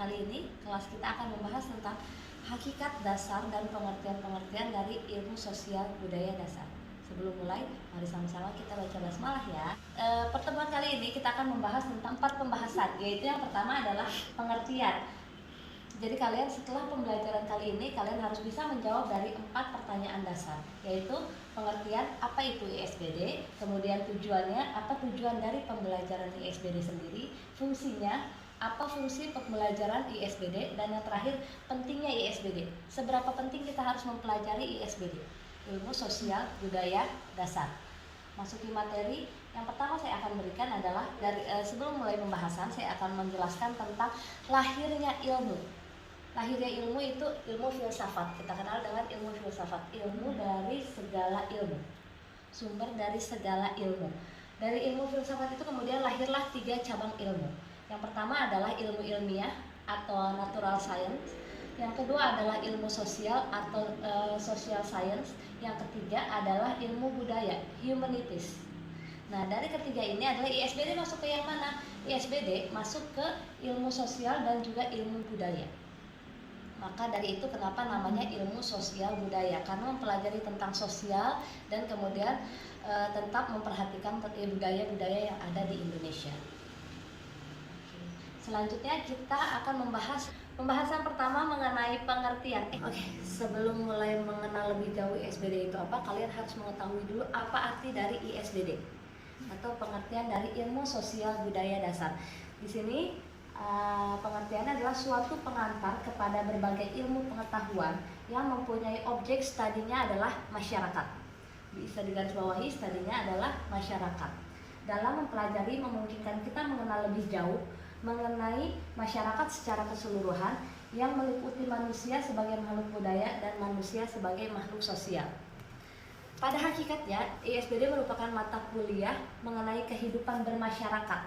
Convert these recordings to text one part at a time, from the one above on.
Kali ini kelas kita akan membahas tentang hakikat dasar dan pengertian-pengertian dari ilmu sosial budaya dasar. Sebelum mulai, mari sama-sama kita baca basmalah ya. Pertemuan kali ini kita akan membahas tentang 4 pembahasan, yaitu yang pertama adalah pengertian. Jadi kalian setelah pembelajaran kali ini kalian harus bisa menjawab dari 4 pertanyaan dasar, yaitu pengertian apa itu ISBD, kemudian tujuannya, apa tujuan dari pembelajaran ISBD sendiri, fungsinya, apa fungsi pembelajaran ISBD, dan yang terakhir pentingnya ISBD. Seberapa penting kita harus mempelajari ISBD, ilmu sosial budaya dasar. Masuki materi, yang pertama saya akan berikan adalah sebelum mulai pembahasan saya akan menjelaskan tentang lahirnya ilmu. Lahirnya ilmu itu ilmu filsafat. Kita kenal dengan ilmu filsafat, ilmu dari segala ilmu, sumber dari segala ilmu. Dari ilmu filsafat itu kemudian lahirlah 3 cabang ilmu. Yang pertama adalah ilmu ilmiah atau natural science. Yang kedua adalah ilmu sosial atau social science. Yang ketiga adalah ilmu budaya, humanities. Nah, dari ketiga ini adalah ISBD masuk ke yang mana? ISBD masuk ke ilmu sosial dan juga ilmu budaya. Maka dari itu kenapa namanya ilmu sosial budaya, karena mempelajari tentang sosial dan kemudian tetap memperhatikan budaya-budaya yang ada di Indonesia. Selanjutnya kita akan membahas pembahasan pertama mengenai pengertian. Sebelum mulai mengenal lebih jauh ISBD itu apa, kalian harus mengetahui dulu apa arti dari ISBD atau pengertian dari ilmu sosial budaya dasar. Di sini pengertiannya adalah suatu pengantar kepada berbagai ilmu pengetahuan yang mempunyai objek studinya adalah masyarakat. Bisa digarisbawahi, studinya adalah masyarakat. Dalam mempelajari memungkinkan kita mengenal lebih jauh mengenai masyarakat secara keseluruhan yang meliputi manusia sebagai makhluk budaya dan manusia sebagai makhluk sosial. Pada hakikatnya, ISBD merupakan mata kuliah mengenai kehidupan bermasyarakat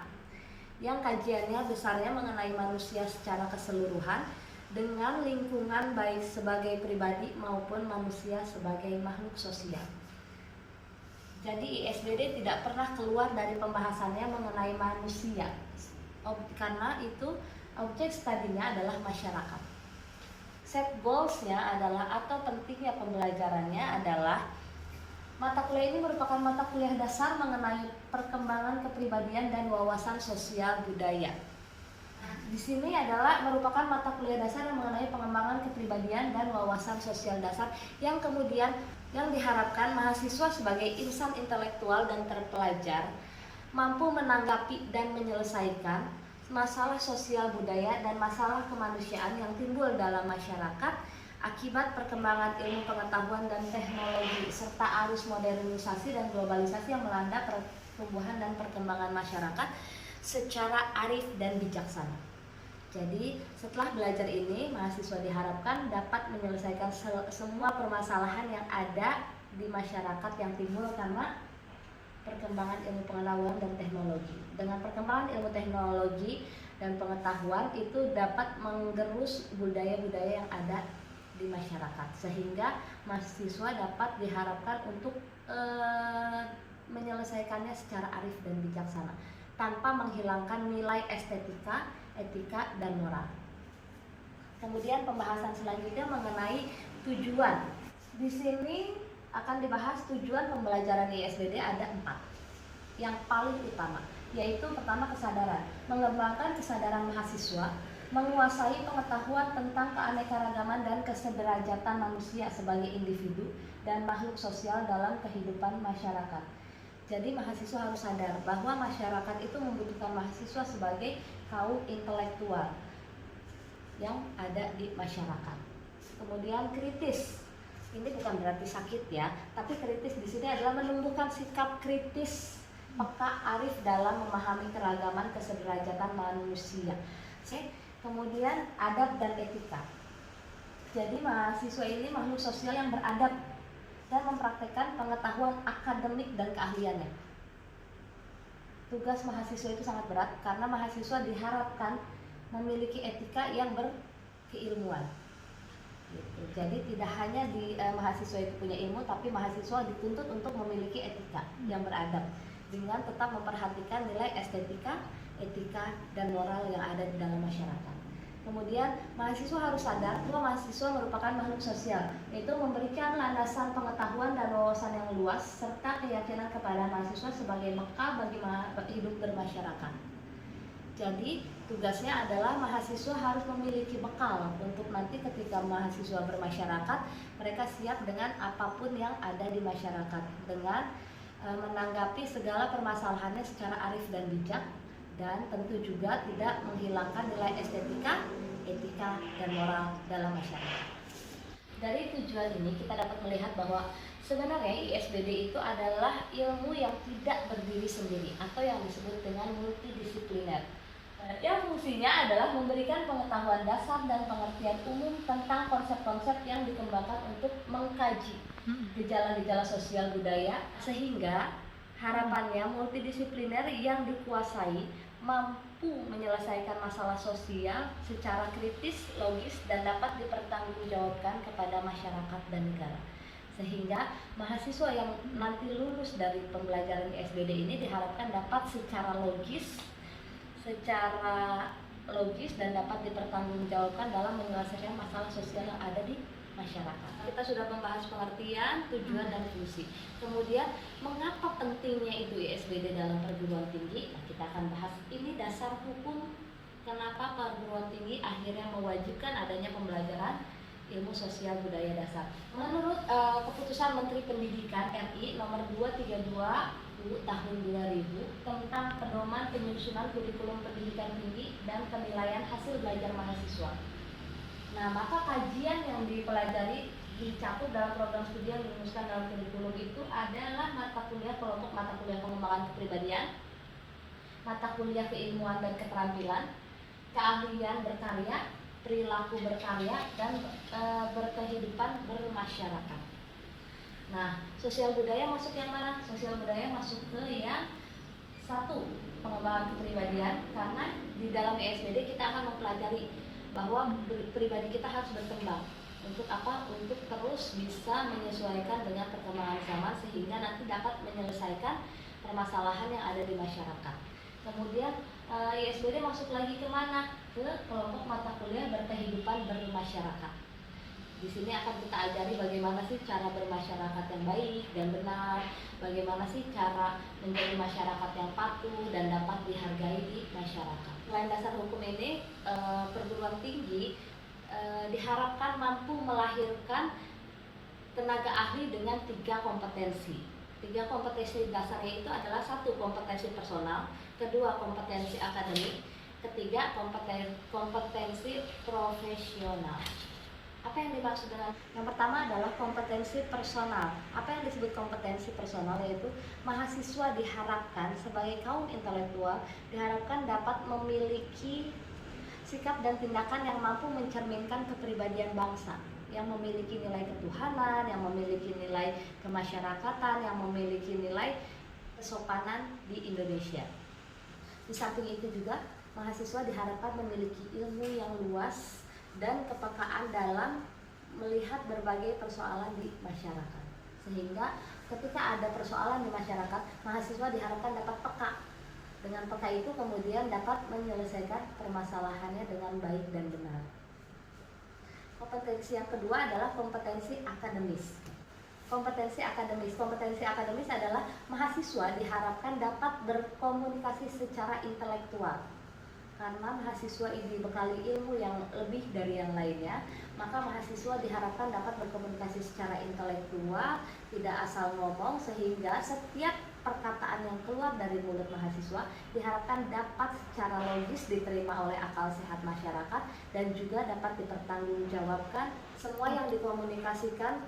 yang kajiannya besarnya mengenai manusia secara keseluruhan dengan lingkungan baik sebagai pribadi maupun manusia sebagai makhluk sosial. Jadi ISBD tidak pernah keluar dari pembahasannya mengenai manusia, karena itu objek studinya adalah masyarakat. Set goals-nya adalah atau pentingnya pembelajarannya adalah mata kuliah ini merupakan mata kuliah dasar mengenai perkembangan kepribadian dan wawasan sosial budaya. Di sini adalah merupakan mata kuliah dasar yang mengenai pengembangan kepribadian dan wawasan sosial dasar yang kemudian yang diharapkan mahasiswa sebagai insan intelektual dan terpelajar mampu menanggapi dan menyelesaikan masalah sosial budaya dan masalah kemanusiaan yang timbul dalam masyarakat akibat perkembangan ilmu pengetahuan dan teknologi serta arus modernisasi dan globalisasi yang melanda pertumbuhan dan perkembangan masyarakat secara arif dan bijaksana. Jadi setelah belajar ini, mahasiswa diharapkan dapat menyelesaikan semua permasalahan yang ada di masyarakat yang timbul karena perkembangan ilmu pengetahuan dan teknologi. Dengan perkembangan ilmu teknologi dan pengetahuan itu dapat menggerus budaya-budaya yang ada di masyarakat, sehingga mahasiswa dapat diharapkan untuk menyelesaikannya secara arif dan bijaksana tanpa menghilangkan nilai estetika, etika, dan moral. Kemudian pembahasan selanjutnya mengenai tujuan. Di sini akan dibahas tujuan pembelajaran ISBD ada 4. Yang paling utama yaitu pertama kesadaran, mengembangkan kesadaran mahasiswa, menguasai pengetahuan tentang keanekaragaman dan kesederajatan manusia sebagai individu dan makhluk sosial dalam kehidupan masyarakat. Jadi mahasiswa harus sadar bahwa masyarakat itu membutuhkan mahasiswa sebagai kaum intelektual yang ada di masyarakat. Kemudian kritis. Ini bukan berarti sakit ya, tapi kritis di sini adalah menumbuhkan sikap kritis, peka, arif dalam memahami keragaman kesederajatan manusia. Kemudian adab dan etika. Jadi mahasiswa ini makhluk sosial yang beradab dan mempraktekkan pengetahuan akademik dan keahliannya. Tugas mahasiswa itu sangat berat karena mahasiswa diharapkan memiliki etika yang berkeilmuan. Jadi tidak hanya mahasiswa itu punya ilmu, tapi mahasiswa dituntut untuk memiliki etika yang beradab dengan tetap memperhatikan nilai estetika, etika, dan moral yang ada di dalam masyarakat. Kemudian mahasiswa harus sadar bahwa mahasiswa merupakan makhluk sosial, yaitu memberikan landasan pengetahuan dan wawasan yang luas serta keyakinan kepada mahasiswa sebagai bekal bagi hidup bermasyarakat. Jadi tugasnya adalah mahasiswa harus memiliki bekal untuk nanti ketika mahasiswa bermasyarakat, mereka siap dengan apapun yang ada di masyarakat dengan menanggapi segala permasalahannya secara arif dan bijak, dan tentu juga tidak menghilangkan nilai estetika, etika, dan moral dalam masyarakat. Dari tujuan ini kita dapat melihat bahwa sebenarnya ISBD itu adalah ilmu yang tidak berdiri sendiri atau yang disebut dengan multidisipliner. Yang fungsinya adalah memberikan pengetahuan dasar dan pengertian umum tentang konsep-konsep yang dikembangkan untuk mengkaji gejala-gejala sosial budaya, sehingga harapannya multidisipliner yang dikuasai mampu menyelesaikan masalah sosial secara kritis, logis, dan dapat dipertanggungjawabkan kepada masyarakat dan negara. Sehingga mahasiswa yang nanti lulus dari pembelajaran di SBD ini diharapkan dapat secara logis dan dapat dipertanggungjawabkan dalam menyelesaikan masalah sosial yang ada di masyarakat. Kita sudah membahas pengertian, tujuan, dan fungsi. Kemudian, mengapa pentingnya itu ISBD dalam perguruan tinggi? Nah, kita akan bahas ini dasar hukum kenapa perguruan tinggi akhirnya mewajibkan adanya pembelajaran ilmu sosial budaya dasar. Menurut keputusan Menteri Pendidikan RI nomor 232 tahun 2000 tentang pedoman penyusunan kurikulum pendidikan tinggi dan penilaian hasil belajar mahasiswa. Nah, maka kajian yang dipelajari dicakup dalam program studi yang dirumuskan dalam kurikulum itu adalah mata kuliah kelompok mata kuliah pengembangan kepribadian, mata kuliah keilmuan dan keterampilan, keahlian berkarya, perilaku berkarya, dan berkehidupan bermasyarakat. Nah, sosial budaya masuk yang mana? Sosial budaya masuk ke yang satu, pengembangan kepribadian, karena di dalam ESBD kita akan mempelajari bahwa pribadi kita harus berkembang. Untuk apa? Untuk terus bisa menyesuaikan dengan perkembangan zaman sehingga nanti dapat menyelesaikan permasalahan yang ada di masyarakat. Kemudian ISBD masuk lagi ke mana? Ke kelompok mata kuliah berkehidupan bermasyarakat. Di sini akan kita ajari bagaimana sih cara bermasyarakat yang baik dan benar, bagaimana sih cara menjadi masyarakat yang patuh dan dapat dihargai di masyarakat. Selain dasar hukum ini, perguruan tinggi diharapkan mampu melahirkan tenaga ahli dengan 3 kompetensi. 3 kompetensi dasarnya itu adalah 1 kompetensi personal, 2 kompetensi akademik, 3 kompetensi profesional. Apa yang dimaksud dengan yang pertama adalah kompetensi personal. Apa yang disebut kompetensi personal yaitu mahasiswa diharapkan sebagai kaum intelektual diharapkan dapat memiliki sikap dan tindakan yang mampu mencerminkan kepribadian bangsa, yang memiliki nilai ketuhanan, yang memiliki nilai kemasyarakatan, yang memiliki nilai kesopanan di Indonesia. Di samping itu juga mahasiswa diharapkan memiliki ilmu yang luas dan kepekaan dalam melihat berbagai persoalan di masyarakat, sehingga ketika ada persoalan di masyarakat, mahasiswa diharapkan dapat peka. Dengan peka itu kemudian dapat menyelesaikan permasalahannya dengan baik dan benar. Kompetensi yang kedua adalah kompetensi akademis. Kompetensi akademis adalah mahasiswa diharapkan dapat berkomunikasi secara intelektual. Karena mahasiswa ini dibekali ilmu yang lebih dari yang lainnya, maka mahasiswa diharapkan dapat berkomunikasi secara intelektual, tidak asal ngomong, sehingga setiap perkataan yang keluar dari mulut mahasiswa diharapkan dapat secara logis diterima oleh akal sehat masyarakat dan juga dapat dipertanggungjawabkan. Semua yang dikomunikasikan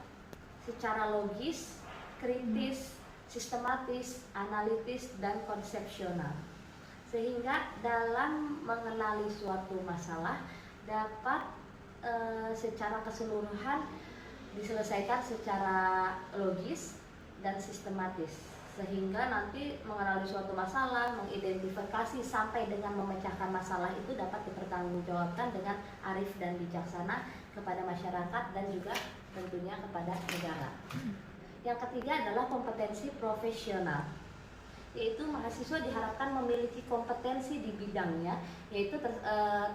secara logis, kritis, sistematis, analitis, dan konsepsional, sehingga dalam mengenali suatu masalah dapat secara keseluruhan diselesaikan secara logis dan sistematis, sehingga nanti mengenali suatu masalah, mengidentifikasi sampai dengan memecahkan masalah itu dapat dipertanggungjawabkan dengan arif dan bijaksana kepada masyarakat dan juga tentunya kepada negara. Yang ketiga adalah kompetensi profesional. yaitu mahasiswa diharapkan memiliki kompetensi di bidangnya, yaitu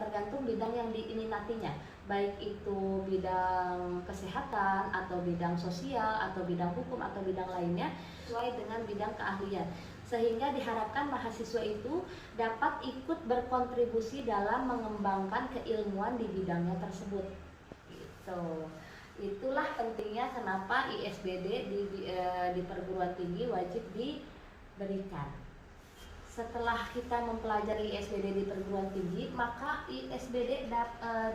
tergantung bidang yang diminatinya, baik itu bidang kesehatan atau bidang sosial atau bidang hukum atau bidang lainnya sesuai dengan bidang keahlian, sehingga diharapkan mahasiswa itu dapat ikut berkontribusi dalam mengembangkan keilmuan di bidangnya tersebut. Gitu. Itulah pentingnya kenapa ISBD di perguruan tinggi wajib diberikan. Setelah kita mempelajari ISBD di perguruan tinggi, maka ISBD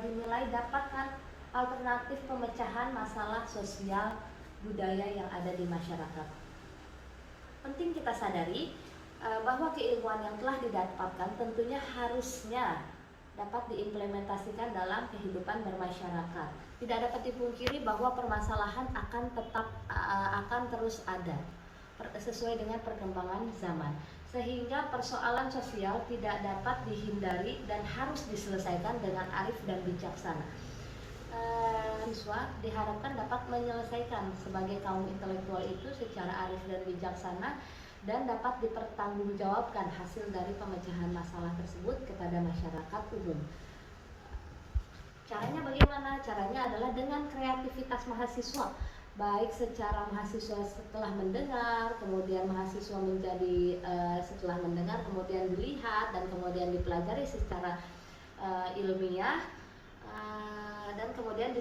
dinilai dapatkan alternatif pemecahan masalah sosial budaya yang ada di masyarakat. Penting kita sadari bahwa keilmuan yang telah didapatkan tentunya harusnya dapat diimplementasikan dalam kehidupan bermasyarakat. Tidak dapat dipungkiri bahwa permasalahan akan terus ada sesuai dengan perkembangan zaman, sehingga persoalan sosial tidak dapat dihindari dan harus diselesaikan dengan arif dan bijaksana. Siswa diharapkan dapat menyelesaikan sebagai kaum intelektual itu secara arif dan bijaksana dan dapat dipertanggungjawabkan hasil dari pemecahan masalah tersebut kepada masyarakat umum. Caranya bagaimana? Caranya adalah dengan kreativitas mahasiswa, baik secara mahasiswa setelah mendengar, kemudian mahasiswa menjadi setelah mendengar kemudian dilihat dan kemudian dipelajari secara ilmiah, dan kemudian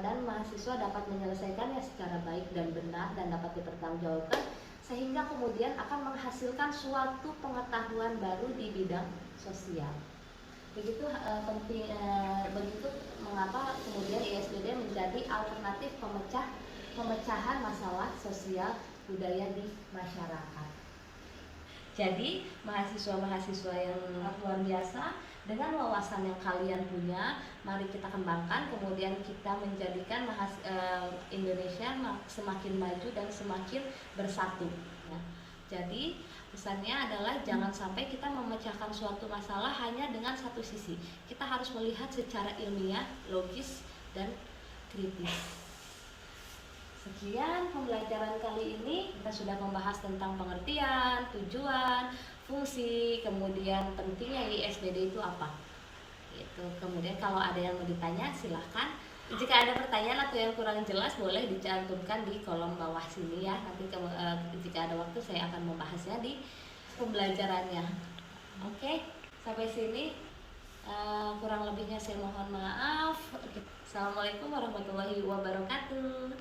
dan mahasiswa dapat menyelesaikannya secara baik dan benar dan dapat dipertanggungjawabkan, sehingga kemudian akan menghasilkan suatu pengetahuan baru di bidang sosial. Begitu begitu mengapa kemudian ISBD menjadi alternatif pemecahan masalah sosial budaya di masyarakat. Jadi mahasiswa-mahasiswa yang luar biasa, dengan wawasan yang kalian punya, mari kita kembangkan, kemudian kita menjadikan Indonesia semakin maju dan semakin bersatu. Ya. Jadi pesannya adalah jangan sampai kita memecahkan suatu masalah hanya dengan satu sisi. Kita harus melihat secara ilmiah, logis, dan kritis. Sekian pembelajaran kali ini. Kita sudah membahas tentang pengertian, tujuan, fungsi, kemudian pentingnya ISBD itu apa. Kemudian kalau ada yang mau ditanya silahkan. Jika ada pertanyaan atau yang kurang jelas boleh dicantumkan di kolom bawah sini ya. Nanti jika ada waktu saya akan membahasnya di pembelajarannya. Oke, sampai sini kurang lebihnya saya mohon maaf. Assalamualaikum warahmatullahi wabarakatuh.